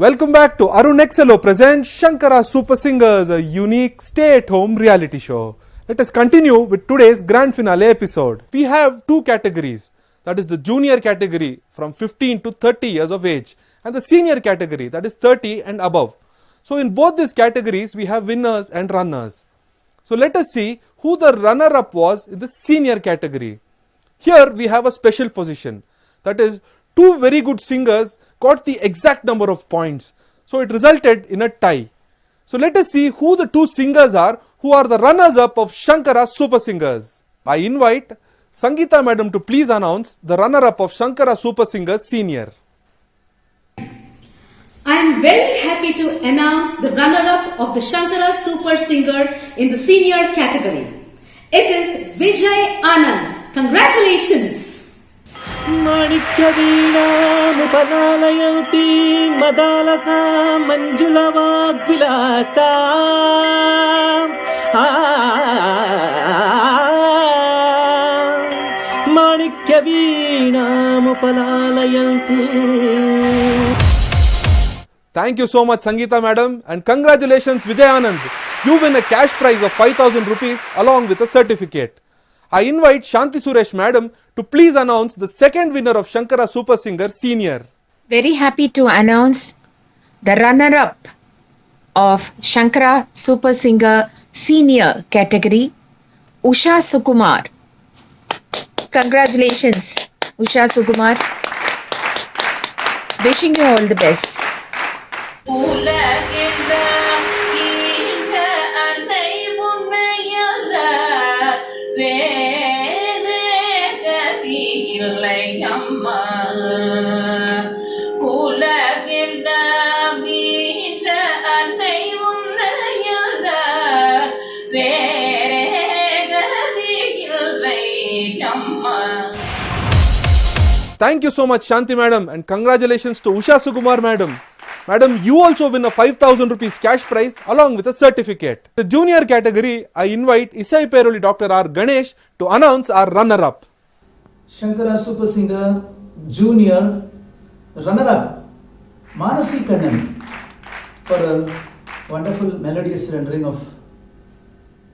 Welcome back to Arun XLO presents Shankara Super Singers, a unique stay-at-home reality show. Let us continue with today's grand finale episode. We have two categories, that is the junior category from 15 to 30 years of age and the senior category, that is 30 and above. So in both these categories we have winners and runners. So let us see who the runner-up was in the senior category. Here we have a special position, that is two very good singers got the exact number of points. So it resulted in a tie. So let us see who the two singers are who are the runners-up of Shankara Super Singers. I invite Sangeeta Madam to please announce the runner-up of Shankara Super Singers Senior. I am very happy to announce the runner-up of the Shankara Super Singer in the senior category. It is Vijay Anand. Congratulations! माणिक्यवीणामुपलालयन्ती Madalasa मञ्जुलवाग्विलासा माणिक्यवीणामुपलालयन्ती. Thank you so much Sangeeta Madam and congratulations Vijay Anand. You win a cash prize of 5,000 rupees along with a certificate. I invite Shanti Suresh Madam to please announce the second winner of Shankara Super Singer Senior. Very happy to announce the runner-up of Shankara Super Singer Senior category, Usha Sukumar. Congratulations, Usha Sukumar. Wishing you all the best. Thank you so much Shanti Madam and congratulations to Usha Sukumar Madam. Madam, you also win a 5,000 rupees cash prize along with a certificate. The junior category, I invite Isai Peruli Dr. R. Ganesh to announce our runner-up. Shankara Super Singer Junior runner-up Manasi Kannan for a wonderful melodious rendering of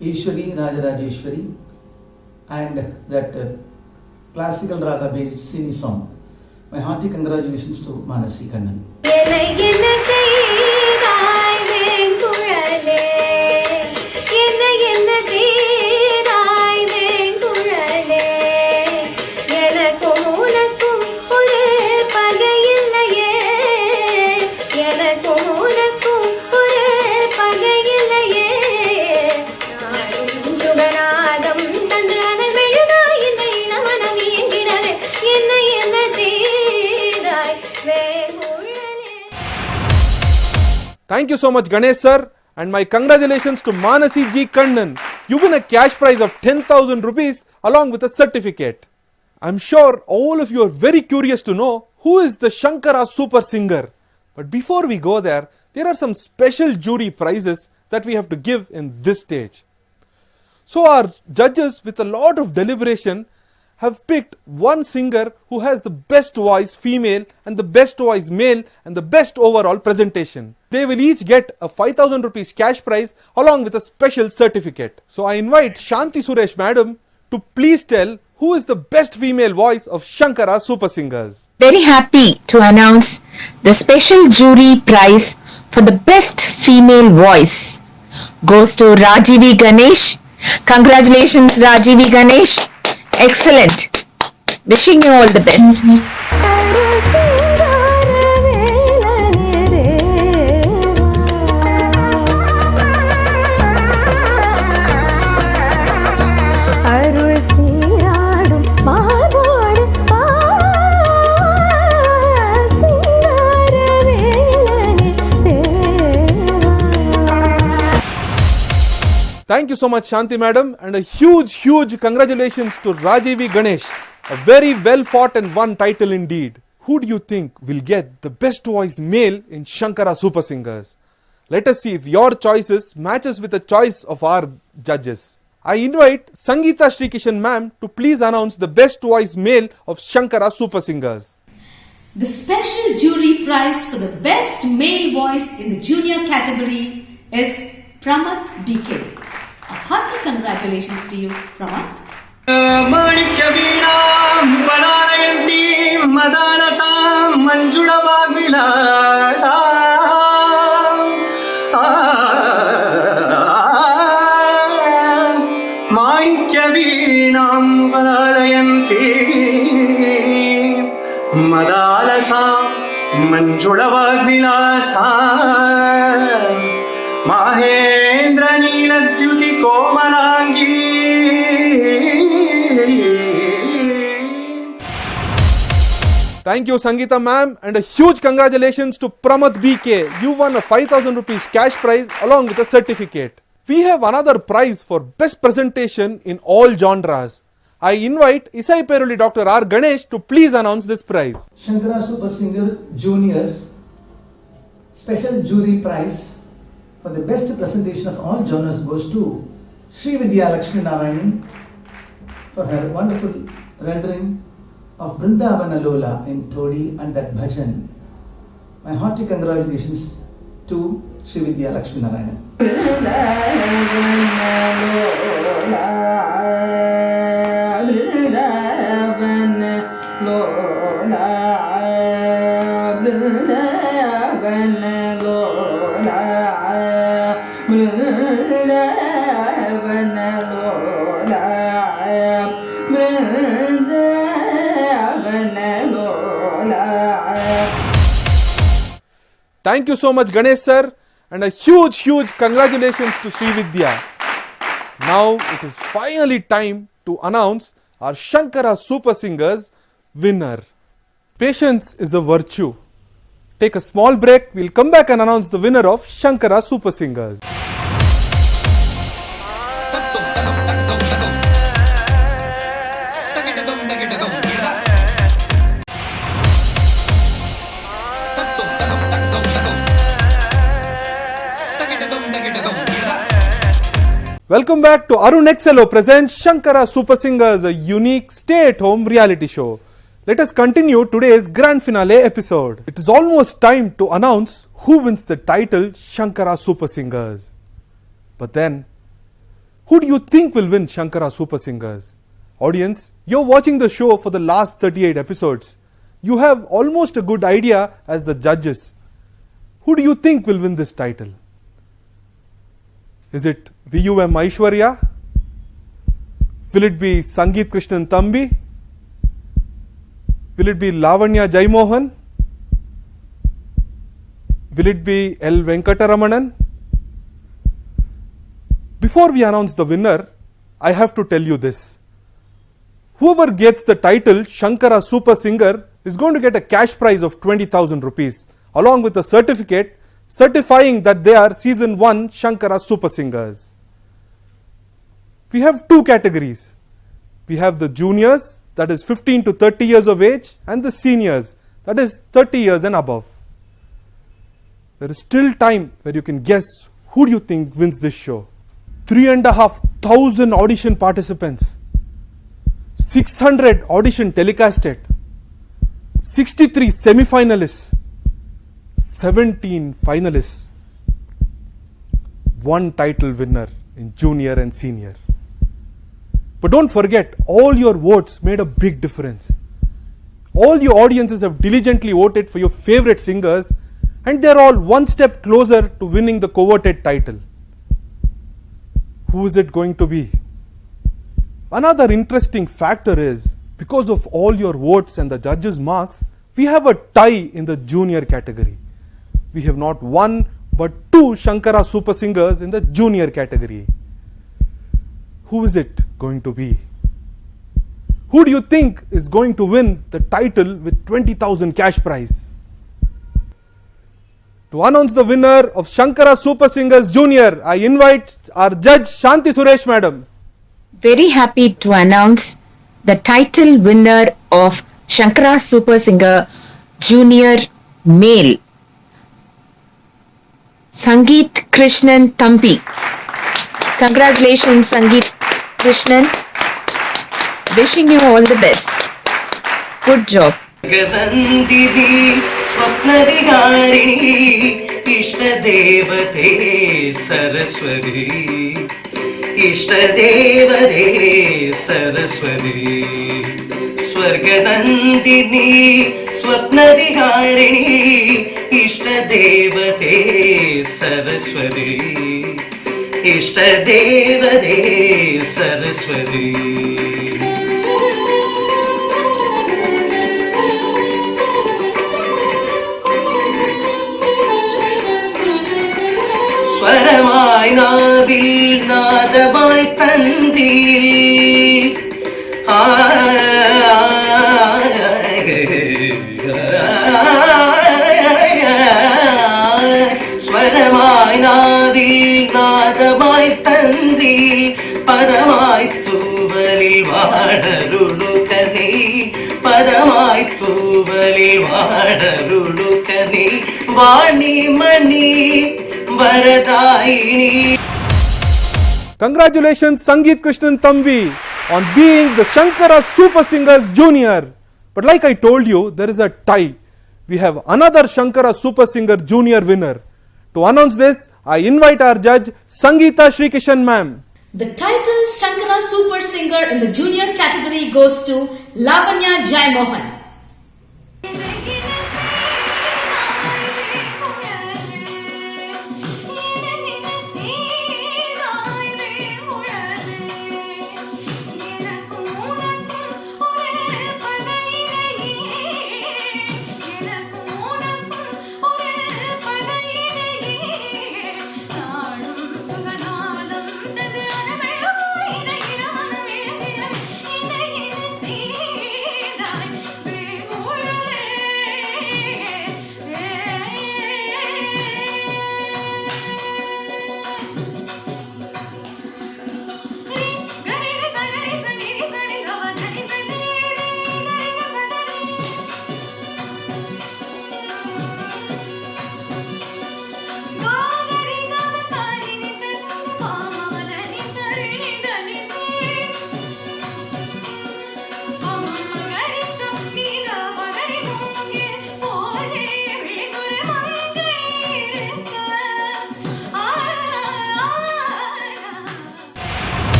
Ishwari Rajarajeshwari and that classical raga based Sini song. My hearty congratulations to Manasi Kannan. Thank you so much Ganesh sir and my congratulations to Manasi G. Kannan. You win a cash prize of 10,000 rupees along with a certificate. I'm sure all of you are very curious to know who is the Shankara Super Singer. But before we go there are some special jury prizes that we have to give in this stage. So our judges with a lot of deliberation have picked one singer who has the best voice female and the best voice male and the best overall presentation. They will each get a 5,000 rupees cash prize along with a special certificate. So I invite Shanti Suresh Madam to please tell who is the best female voice of Shankara Super Singers. Very happy to announce the special jury prize for the best female voice goes to Rajivi Ganesh. Congratulations Rajivi Ganesh. Excellent. Wishing you all the best. Thank you so much Shanti Madam and a huge congratulations to Rajivi Ganesh. A very well fought and won title indeed. Who do you think will get the best voice male in Shankara Super Singers? Let us see if your choices matches with the choice of our judges. I invite Sangeeta Srikishan ma'am to please announce the best voice male of Shankara Super Singers. The special jury prize for the best male voice in the junior category is Pramath BK. A hearty congratulations to you, Pramath. ಮಾಣಿಕ್ಯ ವೀಣಾ ವರಾನಯಂತಿ ಮದಾನಸ ಮಂಜುಳ ವಾಗ್ವಿಲಾಸ ಮಾಣಿಕ್ಯ ವೀಣಾಂ ವರಾನಯಂತಿ ಮದಾಲಸ ಮಂಜುಳ ವಾಗ್ವಿಲಾಸ Mahendra ನೀಲದ್ಯುತಿ ಕೋಮಲಾಂಗಿ. Thank you, Sangeeta ma'am, and a huge congratulations to Pramath BK. You won a 5,000 rupees cash prize along with a certificate. We have another prize for best presentation in all genres. I invite Isai Peruli Dr. R. Ganesh to please announce this prize. Shankara Super Singer Juniors Special Jury Prize for the best presentation of all genres goes to Srividya Lakshmi Narayanan for her wonderful rendering of Brindavana Lola in Thodi and that bhajan. My hearty congratulations to Srividya Lakshmi Narayanan. Thank you so much, Ganesh sir, and a huge congratulations to Srividya. Now it is finally time to announce our Shankara Super Singers winner. Patience is a virtue. Take a small break. We'll come back and announce the winner of Shankara Super Singers. Welcome back to Arun XLO presents Shankara Super Singers, a unique stay-at-home reality show. Let us continue today's grand finale episode. It is almost time to announce who wins the title Shankara Super Singers. But then, who do you think will win Shankara Super Singers? Audience, you're watching the show for the last 38 episodes. You have almost a good idea as the judges. Who do you think will win this title? Is it VUM Aishwarya? Will it be Sangeet Krishnan Thambi? Will it be Lavanya Jaimohan? Will it be L. Venkataramanan? Before we announce the winner, I have to tell you this. Whoever gets the title Shankara Super Singer is going to get a cash prize of 20,000 rupees along with a certificate certifying that they are season 1 Shankara Super Singers. We have two categories. We have the juniors, that is 15 to 30 years of age, and the seniors, that is 30 years and above. There is still time where you can guess who do you think wins this show. 3,500 audition participants, 600 audition telecasted, 63 semi-finalists, 17 finalists, one title winner in junior and senior. But don't forget, all your votes made a big difference. All your audiences have diligently voted for your favorite singers, and they're all one step closer to winning the coveted title. Who is it going to be? Another interesting factor is, because of all your votes and the judges' marks, we have a tie in the junior category. We have not one but two Shankara Super Singers in the junior category. Who is it going to be? Who do you think is going to win the title with 20,000 cash prize? To announce the winner of Shankara Super Singers Junior, I invite our judge Shanti Suresh madam. Very happy to announce the title winner of Shankara Super Singer Junior Male, Sangeet Krishnan Thambi. Congratulations, Sangeet Krishnan. Wishing you all the best. Good job. ಗದಂದಿನಿ ಸ್ವಪ್ನ ವಿಹಾರಿಣಿ ಇಷ್ಟ ದೇವತೆ ಸರಸ್ವತಿ ಇಷ್ಟ ದೇವತೆ ಸರಸ್ವತಿ ಸ್ವರ್ಗದಂದಿನಿ ಸ್ವಪ್ನ ವಿಹಾರಿಣಿ ಇಷ್ಟ ದೇವತೆ ಸರಸ್ವತಿ ಇಷ್ಟ ದೇವತೆ ಸರಸ್ವತಿ ஸ்வரமாய் நாவில் நாதமாய் தந்தி ஸ்வரமாய் நாவில் நாதமாய் தந்தி பரமாய் தூவலில் வாடருளுகனே பரமாய் தூவலில் வாடருளுகனே வாணி மணி வரதாயினி. Congratulations Sangeet Krishnan Thambi on being the Shankara Super Singers Junior. But like I told you, there is a tie. We have another Shankara Super Singer Junior winner. To announce this, I invite our judge Sangeeta Srikishan ma'am. The title Shankara Super Singer in the junior category goes to Lavanya Jaimohan.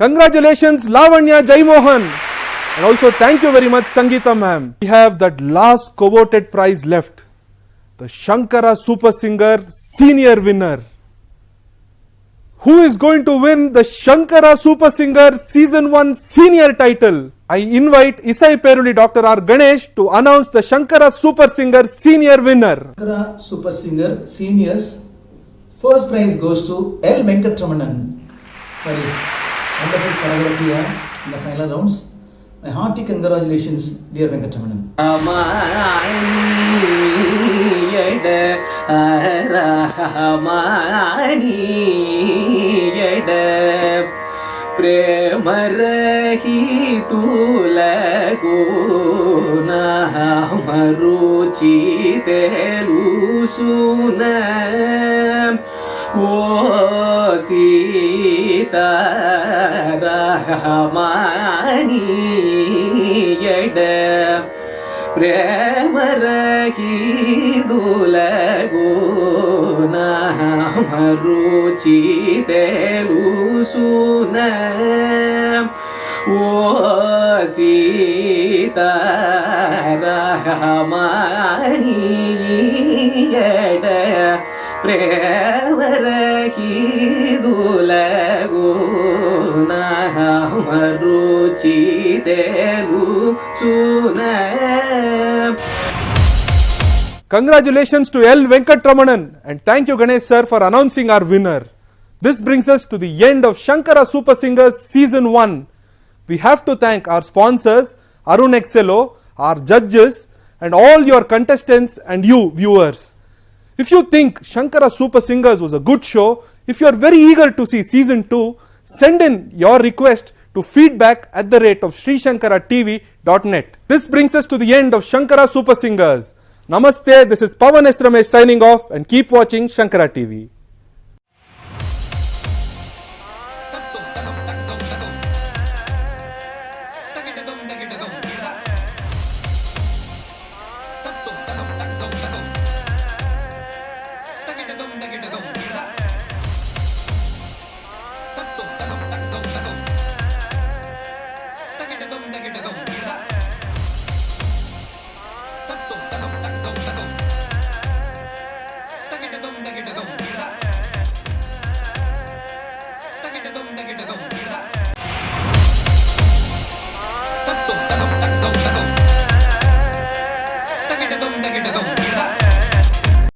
Congratulations Lavanya Jaimohan, and also thank you very much Sangeeta ma'am. We have that last coveted prize left, the Shankara Super Singer Senior winner. Who is going to win the Shankara Super Singer Season 1 Senior title? I invite Isai Peruli Dr. R. Ganesh to announce the Shankara Super Singer Senior winner. Shankara Super Singer Seniors, first prize goes to L. Venkatramanan for his wonderful choreography in the final rounds. My hearty congratulations, dear Venkatramanan. Ramayana Ramayana ప్రేమరహి తులగుణమరుచి తెలుసున oh సీతారమణీయడ ప్రేమరహి తులగుణమరుచి తెలుసున oh సీతారమణీయడ ప్రేమరహి తులగుణమరుచి తెలుసున. Congratulations to L. Venkatramanan, and thank you Ganesh sir for announcing our winner. This brings us to the end of Shankara Super Singers Season 1. We have to thank our sponsors Arun Excello, our judges, and all your contestants and you viewers. If you think Shankara Super Singers was a good show, if you are very eager to see Season 2, send in your request to feedback@srishankaratv.net. This brings us to the end of Shankara Super Singers. Namaste, this is Pavan S. Ramesh signing off, and keep watching Shankara TV. தகிடதும்